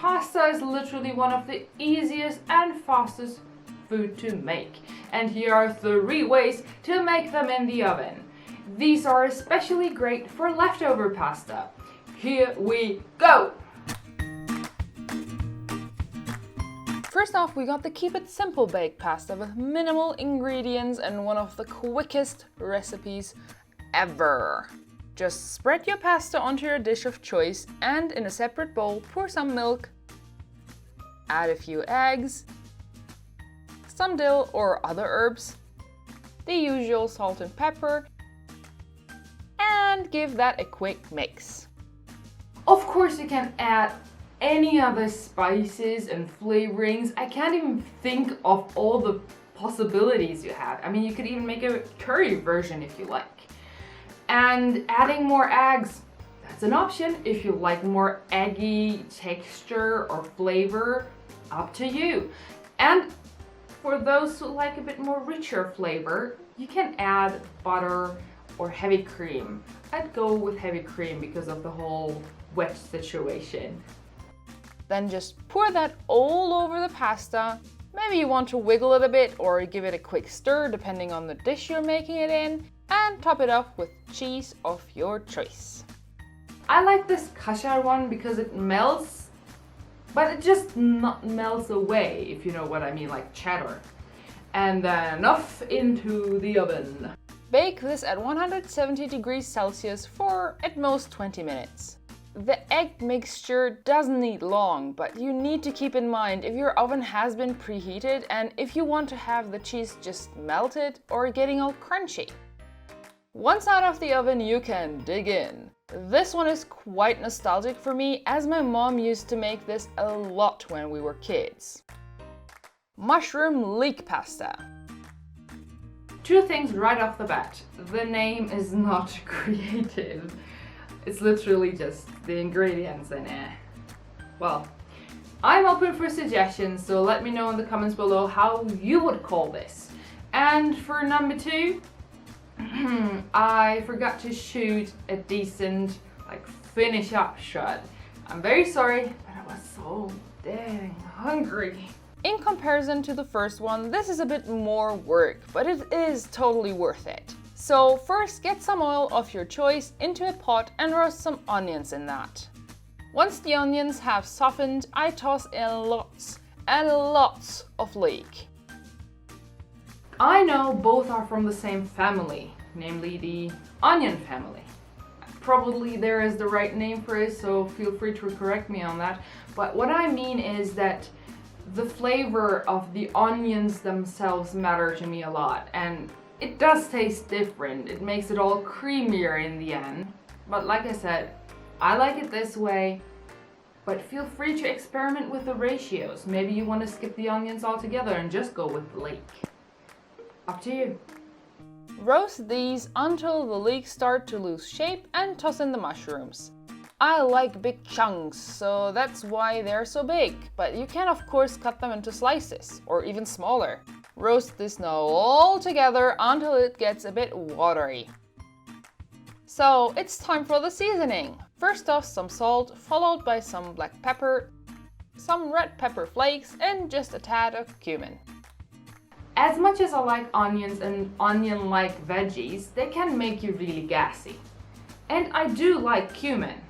pasta is literally one of the easiest and fastest food to make. And here are 3 ways to make them in the oven. These are especially great for leftover pasta. Here we go! First off, we got the Keep It Simple baked pasta with minimal ingredients and one of the quickest recipes ever. Just spread your pasta onto your dish of choice and in a separate bowl pour some milk, add a few eggs, some dill or other herbs, the usual salt and pepper, and give that a quick mix. Of course you can add any other spices and flavorings. I can't even think of all the possibilities you have. I mean, you could even make a curry version if you like. And adding more eggs, that's an option. If you like more eggy texture or flavor, up to you. And for those who like a bit more richer flavor, you can add butter or heavy cream. I'd go with heavy cream because of the whole wet situation. Then just pour that all over the pasta. Maybe you want to wiggle it a bit or give it a quick stir depending on the dish you're making it in, and top it off with cheese of your choice. I like this kosher one because it melts, but it just not melts away, if you know what I mean, like cheddar. And then off into the oven. Bake this at 170 degrees Celsius for at most 20 minutes. The egg mixture doesn't need long, but you need to keep in mind if your oven has been preheated and if you want to have the cheese just melted or getting all crunchy. Once out of the oven, you can dig in. This one is quite nostalgic for me as my mom used to make this a lot when we were kids. Mushroom leek pasta. 2 things right off the bat. The name is not creative. It's literally just the ingredients and well, I'm open for suggestions, so let me know in the comments below how you would call this. And for number 2, I forgot to shoot a decent finish up shot. I'm very sorry, but I was so dang hungry. In comparison to the first one, this is a bit more work, but it is totally worth it. So first get some oil of your choice into a pot and roast some onions in that. Once the onions have softened, I toss in lots and lots of leek. I know both are from the same family, namely the onion family. Probably there is the right name for it, so feel free to correct me on that. But what I mean is that the flavor of the onions themselves matter to me a lot, and it does taste different. It makes it all creamier in the end. But like I said, I like it this way, but feel free to experiment with the ratios. Maybe you want to skip the onions altogether and just go with the leek. Up to you. Roast these until the leeks start to lose shape and toss in the mushrooms. I like big chunks, so that's why they're so big, but you can of course cut them into slices or even smaller. Roast this now all together until it gets a bit watery. So it's time for the seasoning. First off, some salt, followed by some black pepper, some red pepper flakes, and just a tad of cumin. As much as I like onions and onion-like veggies, they can make you really gassy. And I do like cumin.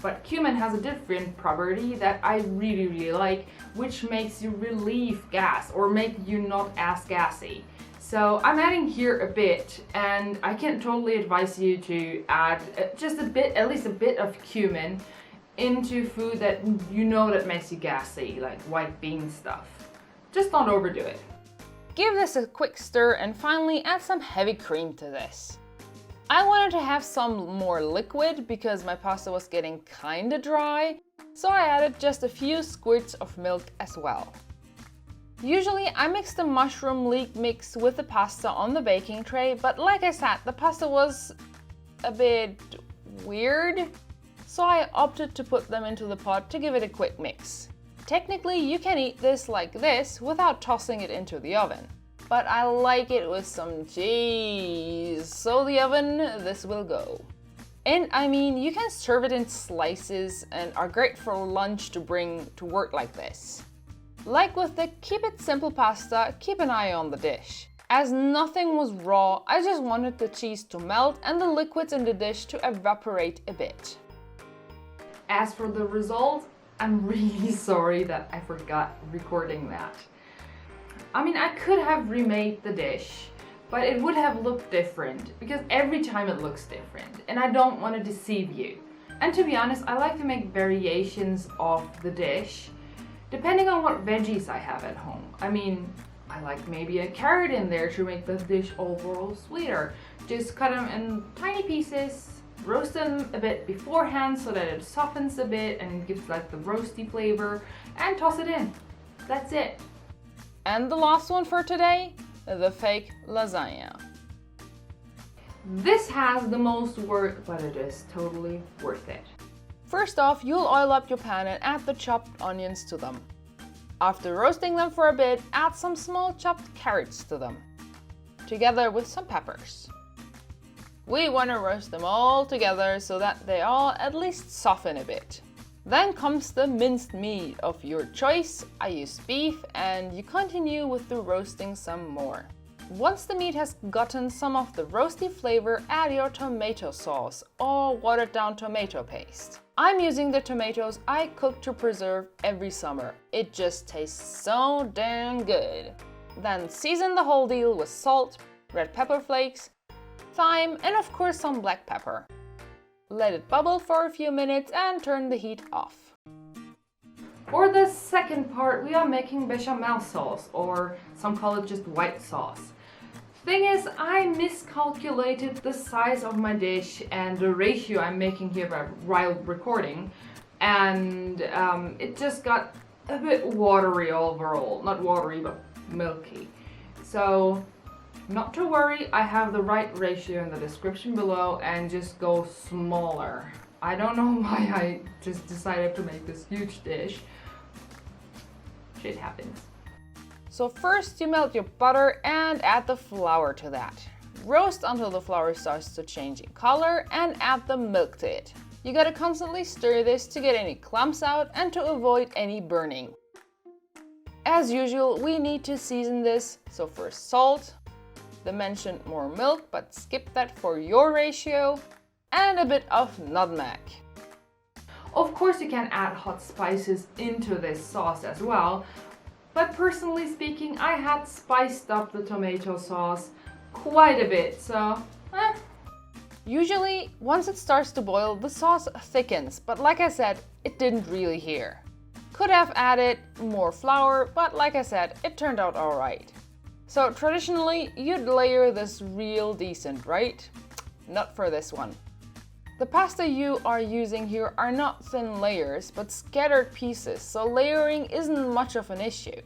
But cumin has a different property that I really like, which makes you relieve gas or make you not as gassy. So I'm adding here a bit, and I can totally advise you to add just a bit, at least a bit of cumin into food that you know that makes you gassy, like white bean stuff. Just don't overdo it. Give this a quick stir and finally add some heavy cream to this. I wanted to have some more liquid because my pasta was getting kinda dry, so I added just a few squirts of milk as well. Usually I mix the mushroom leek mix with the pasta on the baking tray, but like I said, the pasta was a bit weird, so I opted to put them into the pot to give it a quick mix. Technically you can eat this like this without tossing it into the oven. But I like it with some cheese, so the oven this will go. And I mean, you can serve it in slices and are great for lunch to bring to work like this. Like with the keep it simple pasta, keep an eye on the dish. As nothing was raw, I just wanted the cheese to melt and the liquids in the dish to evaporate a bit. As for the result, I'm really sorry that I forgot recording that. I mean, I could have remade the dish, but it would have looked different because every time it looks different and I don't want to deceive you. And to be honest, I like to make variations of the dish depending on what veggies I have at home. I mean, I like maybe a carrot in there to make the dish overall sweeter. Just cut them in tiny pieces, roast them a bit beforehand so that it softens a bit and gives like the roasty flavor, and toss it in. That's it. And the last one for today, the fake lasagna. This has the most work, but it is totally worth it. First off, you'll oil up your pan and add the chopped onions to them. After roasting them for a bit, add some small chopped carrots to them, together with some peppers. We want to roast them all together so that they all at least soften a bit. Then comes the minced meat of your choice. I use beef, and you continue with the roasting some more. Once the meat has gotten some of the roasty flavor, add your tomato sauce or watered down tomato paste. I'm using the tomatoes I cook to preserve every summer. It just tastes so damn good. Then season the whole deal with salt, red pepper flakes, thyme, and of course some black pepper. Let it bubble for a few minutes and turn the heat off. For the second part, we are making bechamel sauce, or some call it just white sauce. Thing is, I miscalculated the size of my dish and the ratio I'm making here while recording, and it just got a bit watery overall. Not watery, but milky. So, not to worry, I have the right ratio in the description below, and just go smaller. I don't know why I just decided to make this huge dish. Shit happens. So first you melt your butter and add the flour to that. Roast until the flour starts to change in color and add the milk to it. You gotta constantly stir this to get any clumps out and to avoid any burning. As usual, we need to season this, so first salt, the mentioned more milk, but skip that for your ratio, and a bit of nutmeg. Of course you can add hot spices into this sauce as well, but personally speaking, I had spiced up the tomato sauce quite a bit, so Usually, once it starts to boil, the sauce thickens, but like I said, it didn't really here. Could have added more flour, but like I said, it turned out alright. So traditionally, you'd layer this real decent, right? Not for this one. The pasta you are using here are not thin layers, but scattered pieces, so layering isn't much of an issue.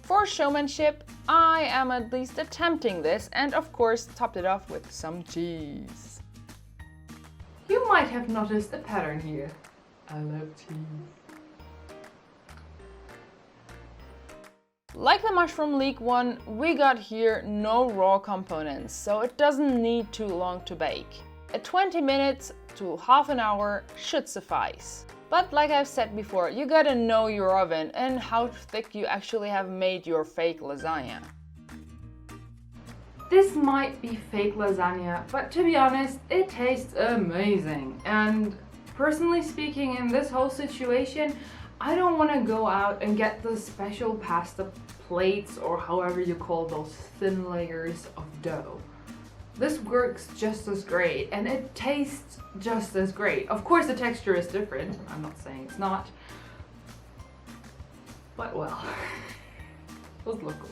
For showmanship, I am at least attempting this, and of course topped it off with some cheese. you might have noticed a pattern here. I love cheese. Like the mushroom leek one, we got here no raw components, so it doesn't need too long to bake. 20 minutes to half an hour should suffice. But like I've said before, you gotta know your oven and how thick you actually have made your fake lasagna. This might be fake lasagna, but to be honest, it tastes amazing. And personally speaking, in this whole situation, I don't want to go out and get the special pasta plates or however you call those thin layers of dough. This works just as great and it tastes just as great. Of course the texture is different, I'm not saying it's not, but well, let's look cool.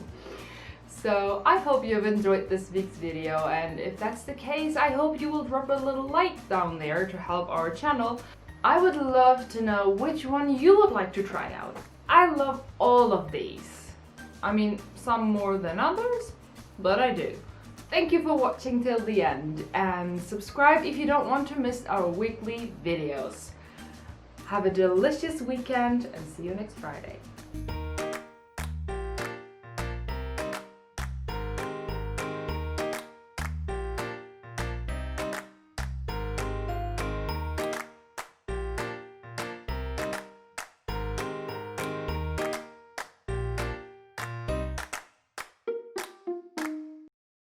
So I hope you have enjoyed this week's video, and if that's the case, I hope you will drop a little like down there to help our channel. I would love to know which one you would like to try out. I love all of these. I mean, some more than others, but I do. Thank you for watching till the end, and subscribe if you don't want to miss our weekly videos. Have a delicious weekend and see you next Friday.